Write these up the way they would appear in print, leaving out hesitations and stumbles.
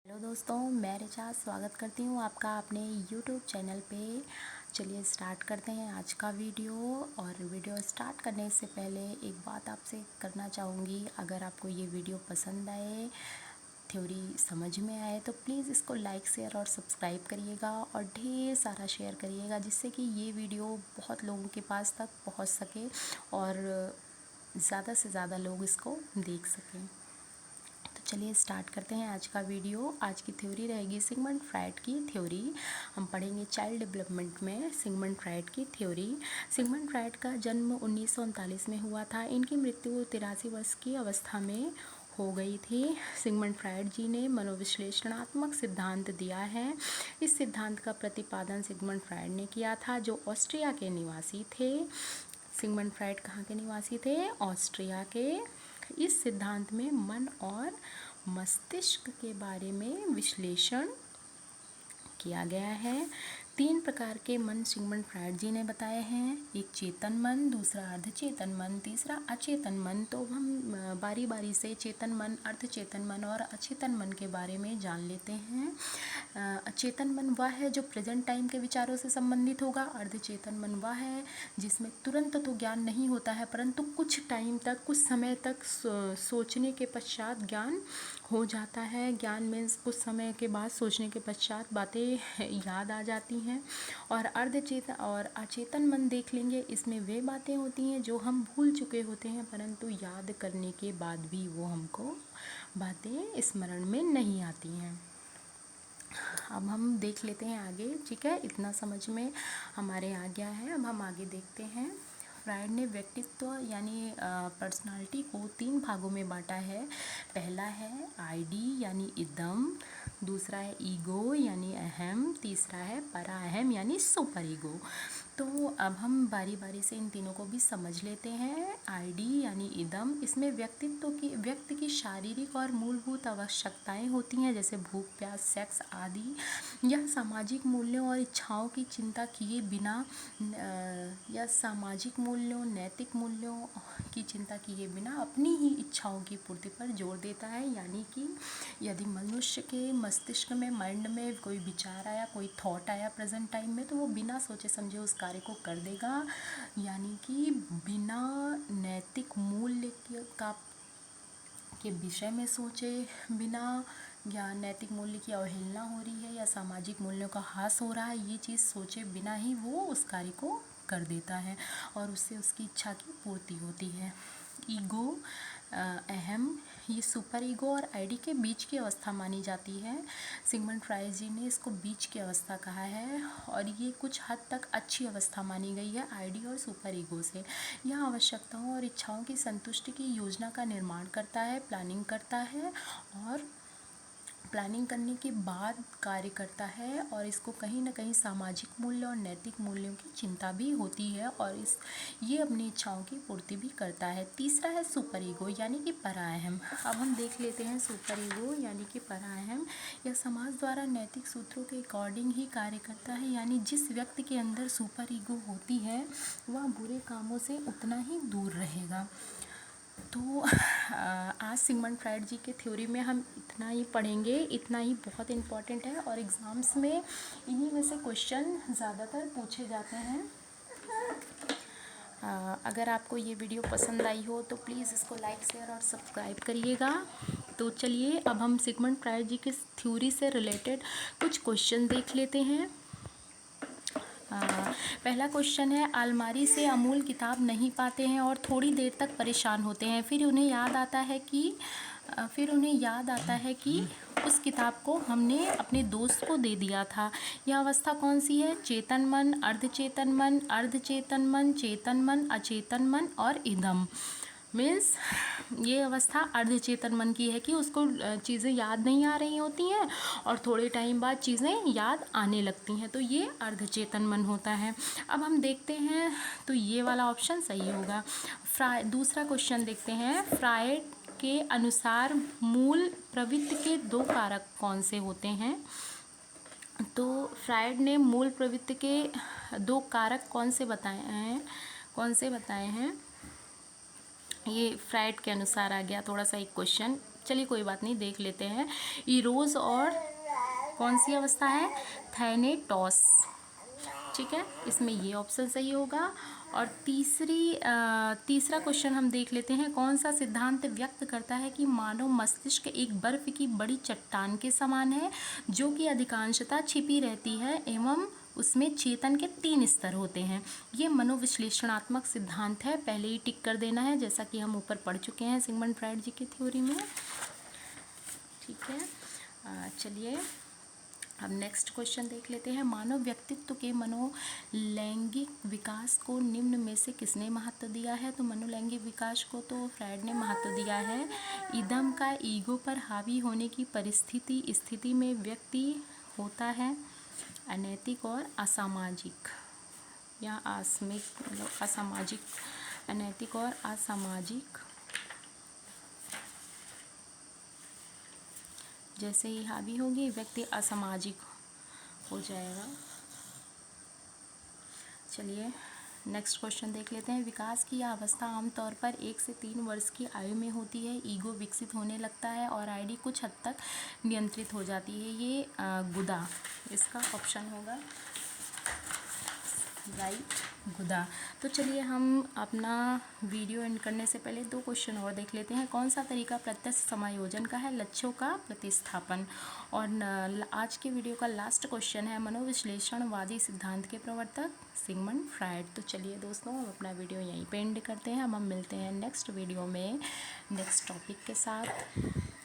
Hello दोस्तों, मैं रिचा स्वागत करती हूँ आपका अपने यूट्यूब चैनल पे। चलिए स्टार्ट करते हैं आज का वीडियो। और वीडियो स्टार्ट करने से पहले एक बात आपसे करना चाहूँगी, अगर आपको ये वीडियो पसंद आए, थ्योरी समझ में आए, तो प्लीज़ इसको लाइक शेयर और सब्सक्राइब करिएगा और ढेर सारा शेयर करिएगा, जिससे कि ये वीडियो बहुत लोगों के पास तक पहुँच सके और ज़्यादा से ज़्यादा लोग इसको देख सकें। तो चलिए स्टार्ट करते हैं आज का वीडियो। आज की थ्योरी रहेगी सिगमंड फ्रायड की थ्योरी। हम पढ़ेंगे चाइल्ड डेवलपमेंट में सिगमंड फ्रायड की थ्योरी। सिगमंड फ्रायड का जन्म 1939 में हुआ था। इनकी मृत्यु 83 वर्ष की अवस्था में हो गई थी। सिगमंड फ्रायड जी ने मनोविश्लेषणात्मक सिद्धांत दिया है। इस सिद्धांत का प्रतिपादन सिगमंड फ्रायड ने किया था, जो ऑस्ट्रिया के निवासी थे। सिगमंड फ्रायड कहाँ के निवासी थे? ऑस्ट्रिया के। इस सिद्धांत में मन और मस्तिष्क के बारे में विश्लेषण किया गया है। 3 प्रकार के मन सिगमंड फ्रायड जी ने बताए हैं। एक चेतन मन, दूसरा अर्धचेतन मन, तीसरा अचेतन मन। तो हम बारी बारी से चेतन मन, अर्धचेतन मन और अचेतन मन के बारे में जान लेते हैं। अचेतन मन वह है जो प्रेजेंट टाइम के विचारों से संबंधित होगा। अर्धचेतन मन वह है जिसमें तुरंत तो ज्ञान नहीं होता है, परंतु कुछ टाइम तक, कुछ समय तक सोचने के पश्चात ज्ञान हो जाता है। ज्ञान मीन्स कुछ समय के बाद सोचने के पश्चात बातें याद आ जाती हैं। और अर्धचेतन और अचेतन मन देख लेंगे, इसमें वे बातें होती हैं जो हम भूल चुके होते हैं, परंतु याद करने के बाद भी वो हमको बातें स्मरण में नहीं आती हैं। अब हम देख लेते हैं आगे, ठीक है? इतना समझ में हमारे आ गया है। अब हम आगे देखते हैं। फ्रायड ने व्यक्तित्व यानी पर्सनालिटी को 3 भागों में बांटा है। पहला है आईडी यानी इदम, दूसरा है ईगो यानी अहम, तीसरा है परा अहम यानी सुपर ईगो। तो अब हम बारी बारी से इन तीनों को भी समझ लेते हैं। आईडी यानी इदम, इसमें व्यक्ति की शारीरिक और मूलभूत आवश्यकताएं होती हैं, जैसे भूख, प्यास, सेक्स आदि। यह सामाजिक मूल्यों और इच्छाओं की चिंता किए बिना या सामाजिक मूल्यों, नैतिक मूल्यों की चिंता किए बिना अपनी ही इच्छाओं की पूर्ति पर जोर देता है। यानी कि यदि मनुष्य के मस्तिष्क में, माइंड में कोई विचार आया, कोई थॉट आया प्रेजेंट टाइम में, तो वो बिना सोचे समझे उस कार्य को कर देगा। यानी कि बिना नैतिक मूल्य के विषय में सोचे, बिना या नैतिक मूल्य की अवहेलना हो रही है या सामाजिक मूल्यों का ह्रास हो रहा है, ये चीज़ सोचे बिना ही वो उस कार्य को कर देता है और उससे उसकी इच्छा की पूर्ति होती है। ईगो, अहम, ये सुपर ईगो और आईडी के बीच की अवस्था मानी जाती है। सिगमंड फ्रायड जी ने इसको बीच की अवस्था कहा है और ये कुछ हद तक अच्छी अवस्था मानी गई है आईडी और सुपर ईगो से। यह आवश्यकताओं और इच्छाओं की संतुष्टि की योजना का निर्माण करता है, प्लानिंग करता है और प्लानिंग करने के बाद कार्य करता है। और इसको कहीं ना कहीं सामाजिक मूल्य और नैतिक मूल्यों की चिंता भी होती है और ये अपनी इच्छाओं की पूर्ति भी करता है। तीसरा है सुपर ईगो यानी कि पराअहम। अब हम देख लेते हैं सुपर ईगो यानी कि पराअहम। यह समाज द्वारा नैतिक सूत्रों के अकॉर्डिंग ही कार्य करता है। यानी जिस व्यक्ति के अंदर सुपर ईगो होती है, वह बुरे कामों से उतना ही दूर रहेगा। तो आज सिगमंड फ्रायड जी के थ्योरी में हम इतना ही पढ़ेंगे। इतना ही बहुत इम्पॉर्टेंट है और एग्ज़ाम्स में इन्हीं में से क्वेश्चन ज़्यादातर पूछे जाते हैं। अगर आपको ये वीडियो पसंद आई हो तो प्लीज़ इसको लाइक शेयर और सब्सक्राइब करिएगा। तो चलिए अब हम सिगमंड फ्रायड जी के थ्योरी से रिलेटेड कुछ क्वेश्चन देख लेते हैं। पहला क्वेश्चन है, अलमारी से अमूल किताब नहीं पाते हैं और थोड़ी देर तक परेशान होते हैं, फिर उन्हें याद आता है कि उस किताब को हमने अपने दोस्त को दे दिया था। यह अवस्था कौन सी है? चेतन मन, अर्धचेतन मन, अर्धचेतन मन, चेतन मन, अचेतन मन और इदम। मीन्स ये अवस्था अर्धचेतन मन की है कि उसको चीज़ें याद नहीं आ रही होती हैं और थोड़े टाइम बाद चीज़ें याद आने लगती हैं, तो ये अर्धचेतन मन होता है। अब हम देखते हैं, तो ये वाला ऑप्शन सही होगा। दूसरा क्वेश्चन देखते हैं, फ्रायड के अनुसार मूल प्रवृत्ति के 2 कारक कौन से होते हैं? तो फ्रायड ने मूल प्रवृत्ति के 2 कारक कौन से बताए हैं? ये फ्रायड के अनुसार आ गया थोड़ा सा एक क्वेश्चन। चलिए कोई बात नहीं, देख लेते हैं। इरोज और कौन सी अवस्था है? थैनेटोस। ठीक है, इसमें ये ऑप्शन सही होगा। और तीसरा क्वेश्चन हम देख लेते हैं। कौन सा सिद्धांत व्यक्त करता है कि मानव मस्तिष्क एक बर्फ की बड़ी चट्टान के समान है जो कि अधिकांशतः छिपी रहती है एवं उसमें चेतन के 3 स्तर होते हैं। ये मनोविश्लेषणात्मक सिद्धांत है, पहले ही टिक कर देना है, जैसा कि हम ऊपर पढ़ चुके हैं सिगमंड फ्रायड जी की थ्योरी में। ठीक है, चलिए अब नेक्स्ट क्वेश्चन देख लेते हैं। मानव व्यक्तित्व के मनोलैंगिक विकास को निम्न में से किसने महत्व दिया है? तो मनोलैंगिक विकास को तो फ्रायड ने महत्व दिया है। इदम का ईगो पर हावी होने की स्थिति में व्यक्ति होता है अनैतिक और असामाजिक या आसमिक, मतलब असामाजिक, अनैतिक और असामाजिक। जैसे ही हावी होगी व्यक्ति असामाजिक हो जाएगा। चलिए नेक्स्ट क्वेश्चन देख लेते हैं। विकास की यह अवस्था आमतौर पर 1 से 3 वर्ष की आयु में होती है। ईगो विकसित होने लगता है और आईडी कुछ हद तक नियंत्रित हो जाती है। ये गुदा, इसका ऑप्शन होगा राइट, गुदा। तो चलिए हम अपना वीडियो एंड करने से पहले 2 क्वेश्चन और देख लेते हैं। कौन सा तरीका प्रत्यक्ष समायोजन का है? लक्ष्यों का प्रतिस्थापन। और आज के वीडियो का लास्ट क्वेश्चन है, मनोविश्लेषणवादी सिद्धांत के प्रवर्तक सिगमंड फ्रायड। तो चलिए दोस्तों, हम अपना वीडियो यहीं पे एंड करते हैं। हम मिलते हैं नेक्स्ट वीडियो में नेक्स्ट टॉपिक के साथ।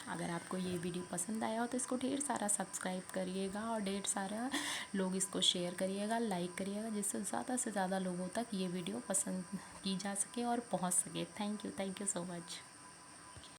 अगर आपको ये वीडियो पसंद आया हो तो इसको ढेर सारा सब्सक्राइब करिएगा और ढेर सारा लोग इसको शेयर करिएगा, लाइक करिएगा, जिससे ज़्यादा से ज़्यादा लोगों तक ये वीडियो पसंद की जा सके और पहुंच सके। Thank you so much.